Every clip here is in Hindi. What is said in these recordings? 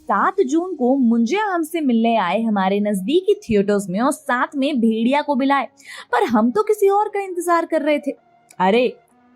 7 जून को मुंजिया हमसे मिलने आए हमारे नजदीकी थिएटर्स में और साथ में भेड़िया को बुलाए, पर हम तो किसी और का इंतजार कर रहे थे। अरे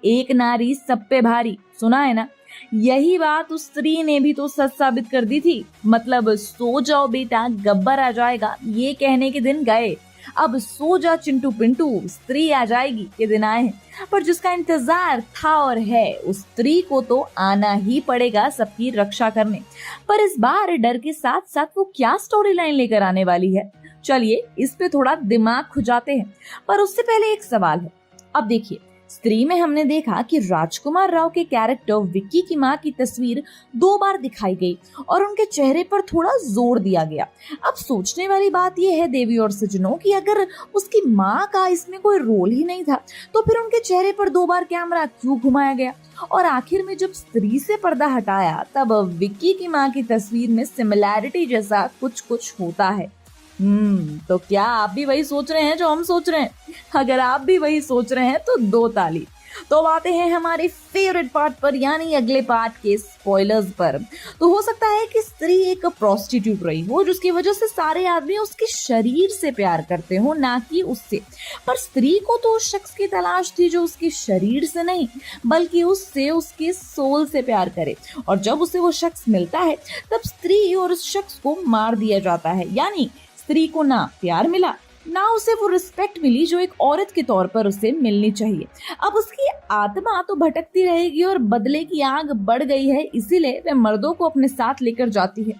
एक नारी सब पे भारी, सुना है ना? यही बात उस स्त्री ने भी तो सच साबित कर दी थी। मतलब सो जाओ बेटा गब्बर आ जाएगा, ये कहने के दिन गए, अब सो जा चिंटू पिंटू स्त्री आ जाएगी के दिन आए हैं। पर जिसका इंतजार था और है, उस स्त्री को तो आना ही पड़ेगा सबकी रक्षा करने। पर इस बार डर के साथ साथ वो क्या स्टोरी लाइन लेकर आने वाली है, चलिए इस पे थोड़ा दिमाग खुजाते हैं। पर उससे पहले एक सवाल है। अब देखिए, स्त्री में हमने देखा कि राजकुमार राव के कैरेक्टर विक्की की माँ की तस्वीर 2 बार दिखाई गई और उनके चेहरे पर थोड़ा जोर दिया गया। अब सोचने वाली बात यह है देवी और सज्जनों कि अगर उसकी माँ का इसमें कोई रोल ही नहीं था तो फिर उनके चेहरे पर 2 बार कैमरा क्यों घुमाया गया? और आखिर में जब स्त्री से पर्दा हटाया तब विक्की की माँ की तस्वीर में सिमिलैरिटी जैसा कुछ कुछ होता है। तो क्या आप भी वही सोच रहे हैं जो हम सोच रहे हैं? अगर आप भी वही सोच रहे हैं तो 2 ताली। तो अब आते हैं हमारे फेवरेट पार्ट पर, यानी अगले पार्ट के स्पॉयलर्स पर। तो हो सकता है कि स्त्री एक प्रोस्टिट्यूट रही हो जिसकी वजह से सारे आदमी उसके शरीर से प्यार करते हो, ना कि उससे। पर स्त्री को तो उस शख्स की तलाश थी जो उसके शरीर से नहीं बल्कि उससे, उसके सोल से प्यार करे। और जब उसे वो शख्स मिलता है तब स्त्री और उस शख्स को मार दिया जाता है। यानी स्त्री को ना प्यार मिला, ना उसे वो रिस्पेक्ट मिली जो एक औरत के तौर पर उसे मिलनी चाहिए। अब उसकी आत्मा तो भटकती रहेगी और बदले की आग बढ़ गई है, इसीलिए वह मर्दों को अपने साथ लेकर जाती है।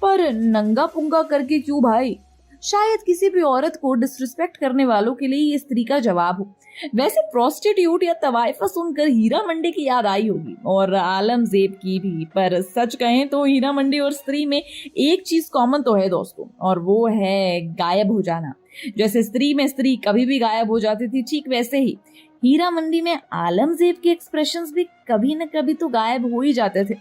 पर नंगा पुंगा करके क्यों भाई? शायद किसी भी औरत को डिसरिस्पेक्ट करने वालों के लिए ये स्त्री का जवाब हो। वैसे प्रोस्टिट्यूट या तवाइफा सुनकर हीरा मंडी की याद आई होगी, और आलमजेब की भी। पर सच कहें तो हीरा मंडी और स्त्री में एक चीज कॉमन तो है दोस्तों, और वो है गायब हो जाना। जैसे स्त्री में स्त्री कभी भी गायब हो जाती थी, ठीक वैसे ही हीरा मंडी में आलमजेब के एक्सप्रेशंस भी कभी न कभी तो गायब हो ही जाते थे।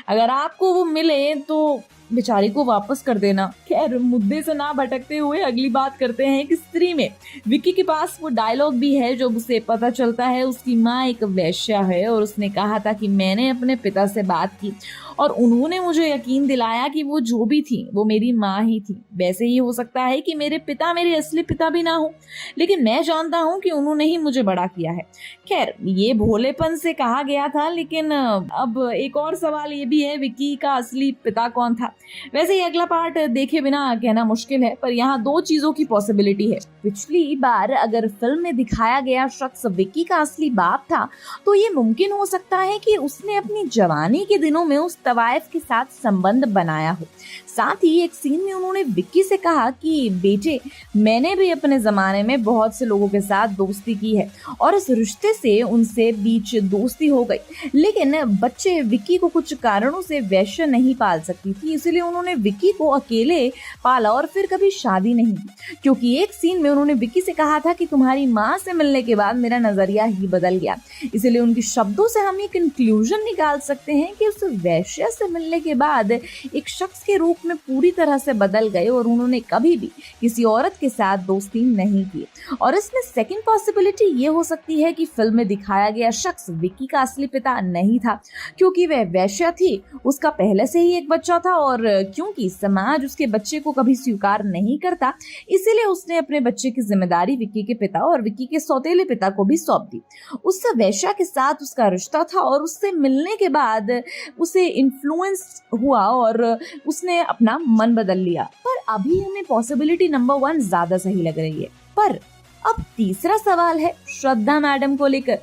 अगर आपको वो मिले तो बेचारी को वापस कर देना। खैर, मुद्दे से ना भटकते हुए अगली बात करते हैं कि स्त्री में विक्की के पास वो डायलॉग भी है जब उसे पता चलता है उसकी माँ एक वेश्या है और उसने कहा था कि मैंने अपने पिता से बात की और उन्होंने मुझे यकीन दिलाया कि वो जो भी थी वो मेरी माँ ही थी। वैसे ही हो सकता है कि मेरे पिता मेरे असली पिता भी ना हो, लेकिन मैं जानता हूँ कि उन्होंने ही मुझे बड़ा किया है। खैर, ये भोलेपन से कहा गया था, लेकिन अब एक और सवाल ये भी है, विक्की का असली पिता कौन था? वैसे ही अगला पार्ट देखे बिना कहना मुश्किल है, पर यहाँ 2 चीजों की पॉसिबिलिटी है। पिछली बार अगर फिल्म में दिखाया गया शख्स विक्की का असली बाप था तो ये मुमकिन हो सकता है कि उसने अपनी जवानी के दिनों में उस तवाइफ के साथ संबंध बनाया हो। साथ ही एक सीन में उन्होंने विक्की से कहा कि बेटे, मैंने भी अपने जमाने में बहुत से लोगों के साथ दोस्ती की है और इस रिश्ते से उनसे बीच दोस्ती हो गई, लेकिन बच्चे विक्की को कुछ कारणों से वैश्य नहीं पाल सकती थी, इसलिए उन्होंने विक्की को अकेले पाला और फिर कभी शादी नहीं की। क्योंकि एक सीन में उन्होंने विक्की से कहा था कि तुम्हारी माँ से मिलने के बाद मेरा नजरिया ही बदल गया। इसलिए उनके शब्दों से हम ये कंक्लूजन निकाल सकते हैं कि उस वैश्य से मिलने के बाद एक शख्स के रूप में पूरी तरह से बदल गए और उन्होंने कभी भी किसी औरत के साथ दोस्ती नहीं की। और इसमें सेकंड पॉसिबिलिटी ये हो सकती है कि फिल्म में दिखाया गया शख्स विक्की का असली पिता नहीं था, क्योंकि वह वैश्या थी, उसका पहले से ही एक बच्चा था और क्योंकि समाज उसके बच्चे को कभी स्वीकार नहीं करता, इसीलिए उसने अपने बच्चे की जिम्मेदारी विक्की के पिता और विक्की के सौतेले पिता को भी सौंप दी। उससे वैश्या के साथ उसका रिश्ता था और उससे मिलने के बाद उसे इन्फ्लुएंस हुआ और उसने अपना मन बदल लिया। पर अभी हमें पॉसिबिलिटी नंबर 1 ज्यादा सही लग रही है। पर अब तीसरा सवाल है श्रद्धा मैडम को लेकर।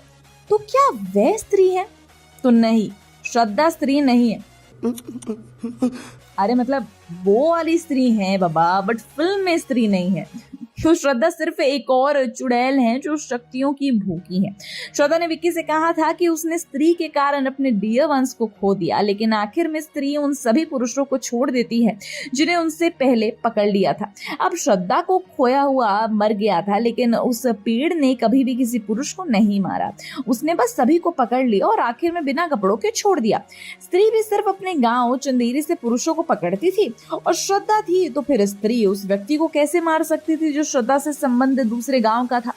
तो क्या वह स्त्री है? तो नहीं, श्रद्धा स्त्री नहीं है। अरे मतलब वो वाली स्त्री है बाबा, बट फिल्म में स्त्री नहीं है। तो श्रद्धा सिर्फ एक और चुड़ैल है जो शक्तियों की भूखी है। श्रद्धा ने विक्की से कहा था कि उसने स्त्री के कारण अपने डियर वंस को खो दिया, लेकिन आखिर में स्त्री उन सभी पुरुषों को छोड़ देती है जिन्हें उनसे पहले पकड़ लिया था। अब श्रद्धा को खोया हुआ मर गया था, लेकिन उस पेड़ ने कभी भी किसी पुरुष को नहीं मारा। उसने बस सभी को पकड़ लिया और आखिर में बिना कपड़ों के छोड़ दिया। स्त्री भी सिर्फ अपने गाँव चंदेरी से पुरुषों को पकड़ती थी और श्रद्धा थी तो फिर स्त्री उस व्यक्ति को कैसे मार सकती थी जो श्रद्धा से संबंध दूसरे गांव का था?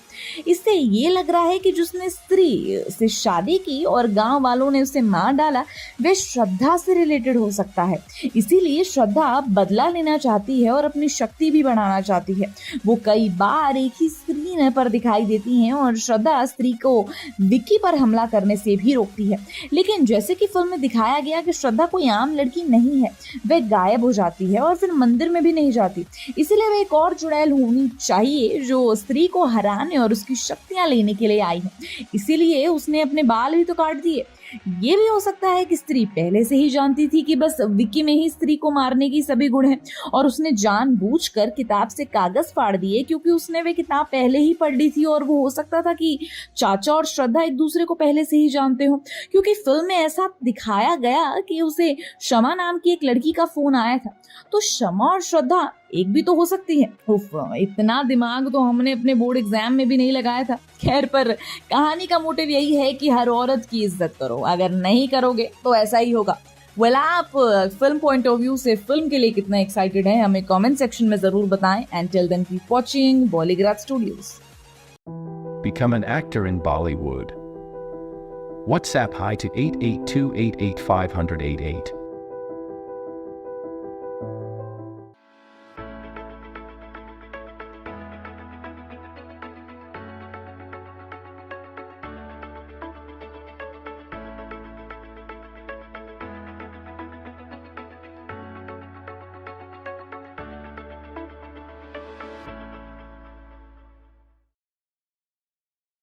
इससे ये लग रहा है कि जिसने स्त्री से शादी की और गांव वालों ने उसे मार डाला, वे श्रद्धा से रिलेटेड हो सकता है। इसीलिए श्रद्धा बदला लेना चाहती है और अपनी शक्ति भी बढ़ाना चाहती है। वो कई बार एक ही स्क्रीन पर दिखाई देती हैं और श्रद्धा स्त्री को विक्की पर हमला करने से भी रोकती है। लेकिन जैसे कि फिल्म में दिखाया गया कि श्रद्धा कोई आम लड़की नहीं है, वह गायब हो जाती है और फिर मंदिर में भी नहीं जाती। इसीलिए वह एक और चुड़ैल होनी चाहिए जो स्त्री को हराने और उसकी शक्तियां लेने के लिए आई है। इसीलिए उसने अपने बाल भी तो काट दिए। ये भी हो सकता है कि स्त्री पहले से ही जानती थी कि बस विक्की में ही स्त्री को मारने की सभी गुण हैं और उसने जानबूझकर किताब से कागज फाड़ दिए क्योंकि उसने वे किताब पहले ही पढ़ ली थी। और वो हो सकता था कि चाचा और श्रद्धा एक दूसरे को पहले से ही जानते हो, क्योंकि फिल्म में ऐसा दिखाया गया कि उसे शमा नाम की एक लड़की का फोन आया था। तो शमा और श्रद्धा एक भी तो हो सकती है। उफ, इतना दिमाग तो हमने अपने बोर्ड एग्जाम में भी नहीं लगाया था। खैर, पर कहानी का मोटिव यही है कि हर औरत की इज्जत करो, अगर नहीं करोगे तो ऐसा ही होगा। आप फिल्म पॉइंट ऑफ व्यू से फिल्म के लिए कितना एक्साइटेड हैं हमें कमेंट सेक्शन में जरूर बताएं। And till then keep watching Bollygraph studios. Become an actor in Bollywood. WhatsApp hi to 8828850088.